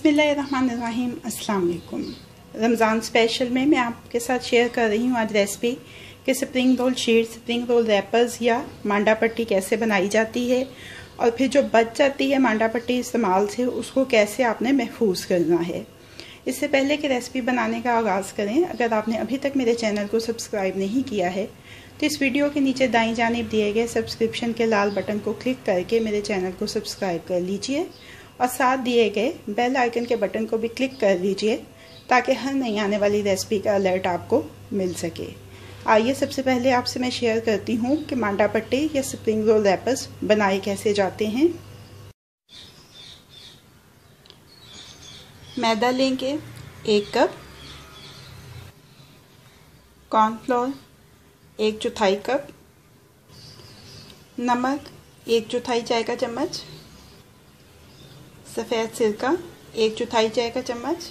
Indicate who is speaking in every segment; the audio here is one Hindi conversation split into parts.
Speaker 1: बिस्मिल्लाहिर्रहमानिर्रहीम। अस्सलाम वालेकुम। रमज़ान स्पेशल में मैं आपके साथ शेयर कर रही हूँ आज रेसिपी कि spring roll sheet, spring roll rappers या मांडा पट्टी कैसे बनाई जाती है और फिर जो बच जाती है मांडा पट्टी इस्तेमाल से उसको कैसे आपने महफूज करना है। इससे पहले कि रेसिपी बनाने का आगाज़ करें, अगर आपने अभी तक मेरे चैनल को सब्सक्राइब नहीं किया है तो इस वीडियो के नीचे दाईं जानिब दिए गए सब्सक्रिप्शन के लाल बटन को क्लिक करके मेरे चैनल को सब्सक्राइब कर लीजिए और साथ दिए गए बेल आइकन के बटन को भी क्लिक कर दीजिए ताकि हर नई आने वाली रेसिपी का अलर्ट आपको मिल सके। आइए सबसे पहले आपसे मैं शेयर करती हूँ कि मांडा पट्टी या स्प्रिंग रोल रैपर्स बनाए कैसे जाते हैं। मैदा लेंगे 1 कप, कॉर्नफ्लोर 1/4 कप, नमक 1/4 चाय का चम्मच, सफ़ेद सिरका 1/4 चाय का चम्मच,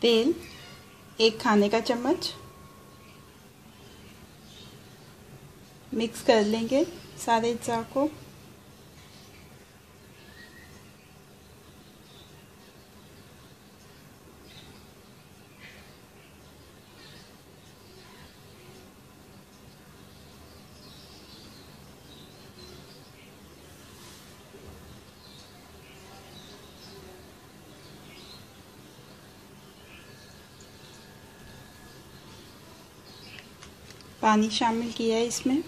Speaker 1: तेल 1 खाने का चम्मच। मिक्स कर लेंगे सारे अज्जा को। पानी शामिल किया है इसमें।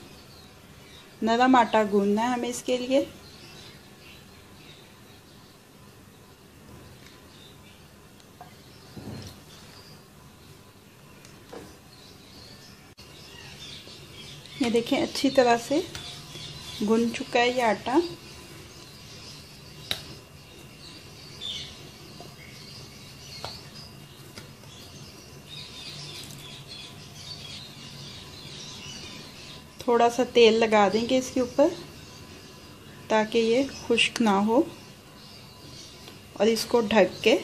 Speaker 1: नरम आटा गूंदना है हमें इसके लिए। ये देखें अच्छी तरह से गूंद चुका है ये आटा। थोड़ा सा तेल लगा देंगे इसके ऊपर ताकि ये खुश्क ना हो और इसको ढक के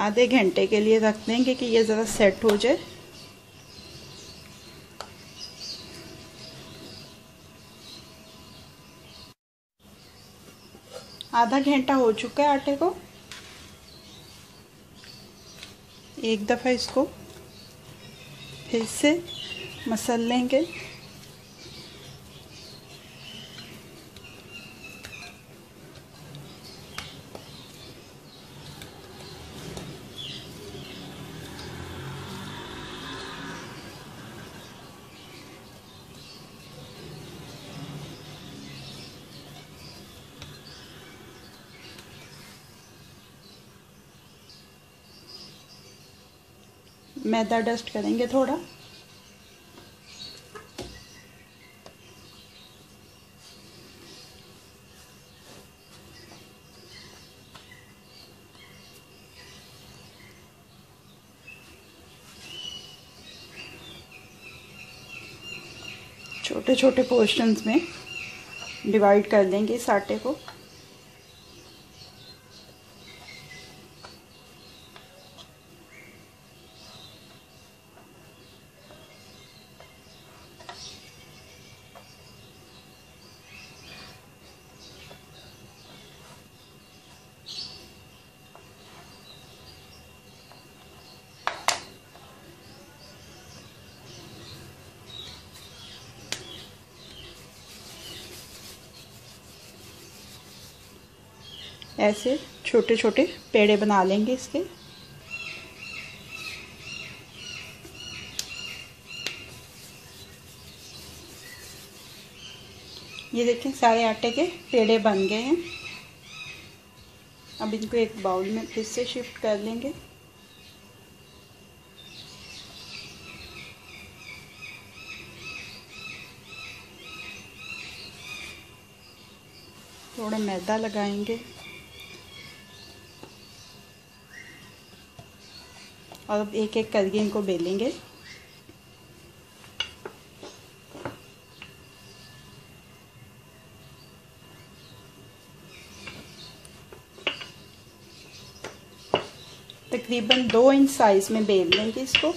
Speaker 1: आधे घंटे के लिए रख देंगे कि ये ज़रा सेट हो जाए। आधा घंटा हो चुका है आटे को। एक दफ़ा इसको फिर से मसल लेंगे। मैदा डस्ट करेंगे थोड़ा। छोटे छोटे पोर्शंस में डिवाइड कर लेंगे इस आटे को। ऐसे छोटे छोटे पेड़े बना लेंगे इसके। ये देखें सारे आटे के पेड़े बन गए हैं। अब इनको एक बाउल में फिर से शिफ्ट कर लेंगे। थोड़ा मैदा लगाएंगे और अब एक एक करके इनको बेलेंगे। तकरीबन 2 इंच साइज में बेल लेंगे इसको।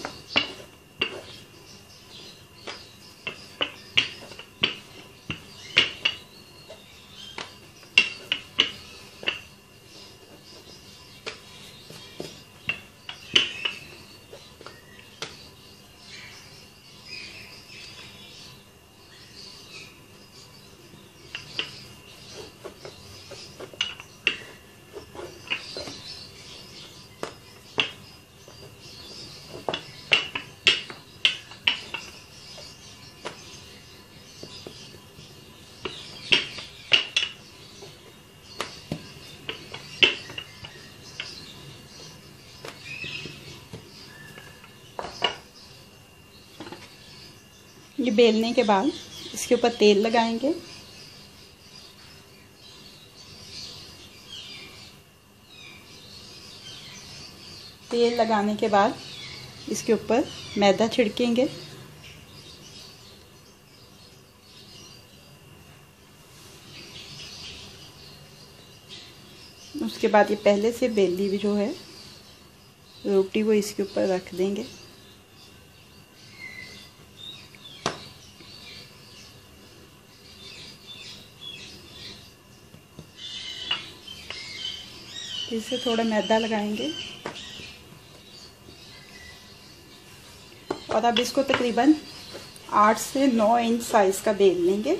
Speaker 1: ये बेलने के बाद इसके ऊपर तेल लगाएंगे। तेल लगाने के बाद इसके ऊपर मैदा छिड़केंगे। उसके बाद ये पहले से बेली भी जो है रोटी वो इसके ऊपर रख देंगे। इसे थोड़ा मैदा लगाएंगे और अब इसको तकरीबन 8 से 9 इंच साइज का बेल लेंगे।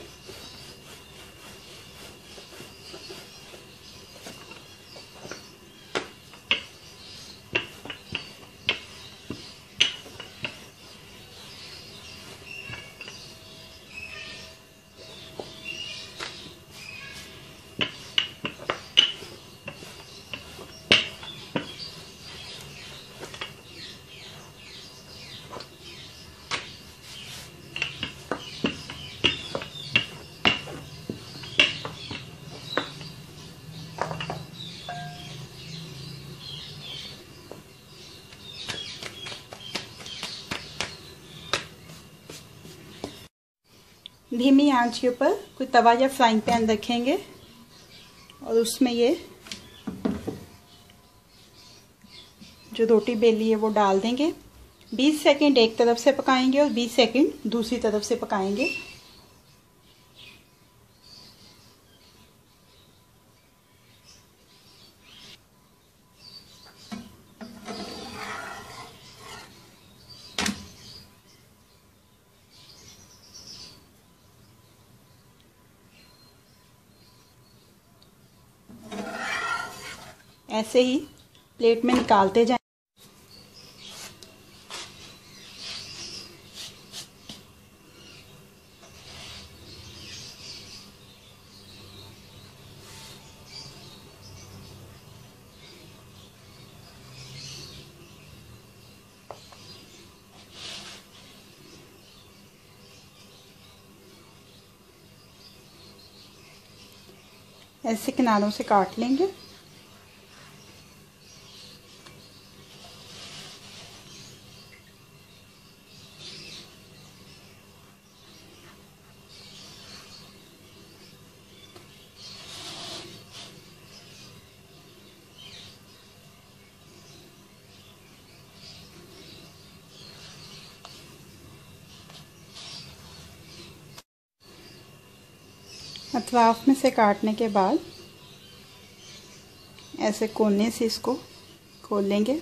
Speaker 1: धीमी आंच के ऊपर कोई तवा या फ्राइंग पैन रखेंगे और उसमें ये जो रोटी बेली है वो डाल देंगे। 20 सेकंड एक तरफ से पकाएंगे और 20 सेकंड दूसरी तरफ से पकाएंगे। ऐसे ही प्लेट में निकालते जाएं। ऐसे किनारों से काट लेंगे। अतराफ में से काटने के बाद ऐसे कोने से इसको खोल लेंगे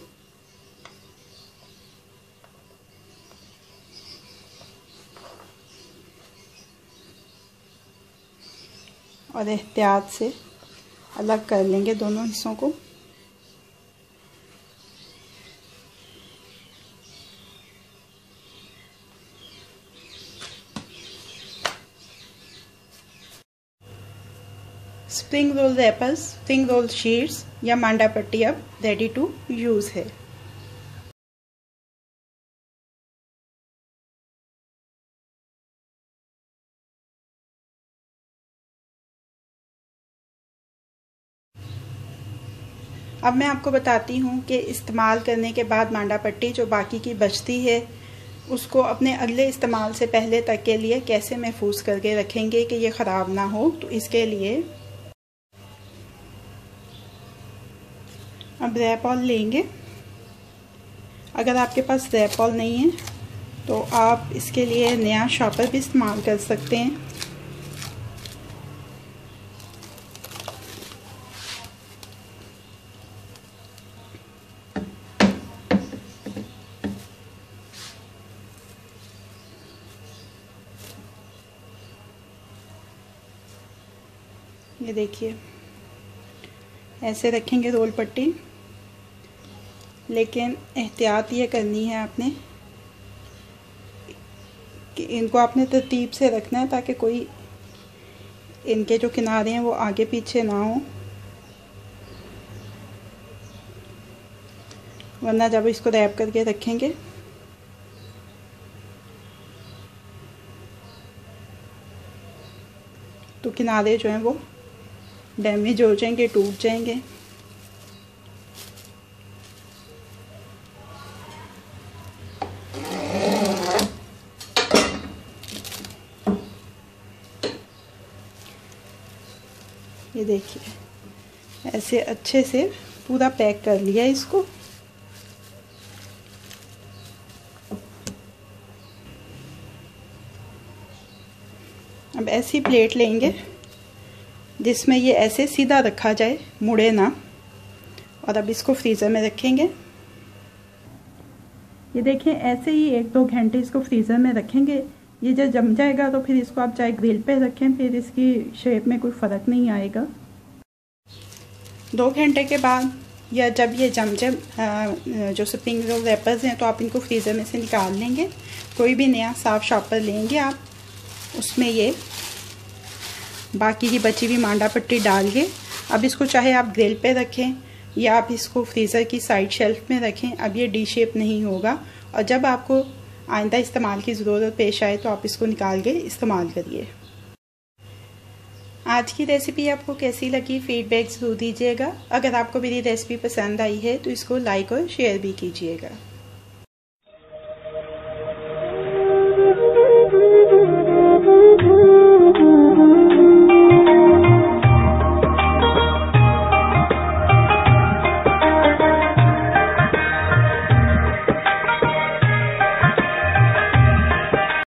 Speaker 1: और एहतियात से अलग कर लेंगे दोनों हिस्सों को। Spring roll rappers, spring roll sheets या मांडा पट्टी अब रेडी टू यूज़ है। अब मैं आपको बताती हूँ कि इस्तेमाल करने के बाद मांडा पट्टी जो बाकी की बचती है उसको अपने अगले इस्तेमाल से पहले तक के लिए कैसे महफूज करके रखेंगे कि ये ख़राब ना हो। तो इसके लिए अब रैपॉल लेंगे। अगर आपके पास रैपॉल नहीं है तो आप इसके लिए नया शॉपर भी इस्तेमाल कर सकते हैं। ये देखिए ऐसे रखेंगे रोल पट्टी, लेकिन एहतियात ये करनी है आपने कि इनको आपने तरतीब से रखना है ताकि कोई इनके जो किनारे हैं वो आगे पीछे ना हो, वरना जब इसको रैप करके रखेंगे तो किनारे जो हैं वो डैमेज हो जाएंगे, टूट जाएंगे। ये देखिए ऐसे अच्छे से पूरा पैक कर लिया इसको। अब ऐसी प्लेट लेंगे जिसमें ये ऐसे सीधा रखा जाए, मुड़े ना। और अब इसको फ्रीज़र में रखेंगे। ये देखें ऐसे ही 1-2 घंटे इसको फ्रीज़र में रखेंगे। ये जब जम जाएगा तो फिर इसको आप चाहे ग्रिल पे रखें, फिर इसकी शेप में कोई फ़र्क नहीं आएगा। 2 घंटे के बाद या जब ये जम जो स्प्रिंग रोल रैपर्स हैं तो आप इनको फ्रीज़र में से निकाल लेंगे। कोई भी नया साफ शॉपर लेंगे आप, उसमें ये बाकी की बची हुई मांडा पट्टी डाल के अब इसको चाहे आप ग्रिल पे रखें या आप इसको फ्रीज़र की साइड शेल्फ में रखें। अब ये डी शेप नहीं होगा और जब आपको आइंदा इस्तेमाल की ज़रूरत पेश आए तो आप इसको निकाल के इस्तेमाल करिए। आज की रेसिपी आपको कैसी लगी फीडबैक ज़रूर दीजिएगा। अगर आपको मेरी रेसिपी पसंद आई है तो इसको लाइक और शेयर भी कीजिएगा।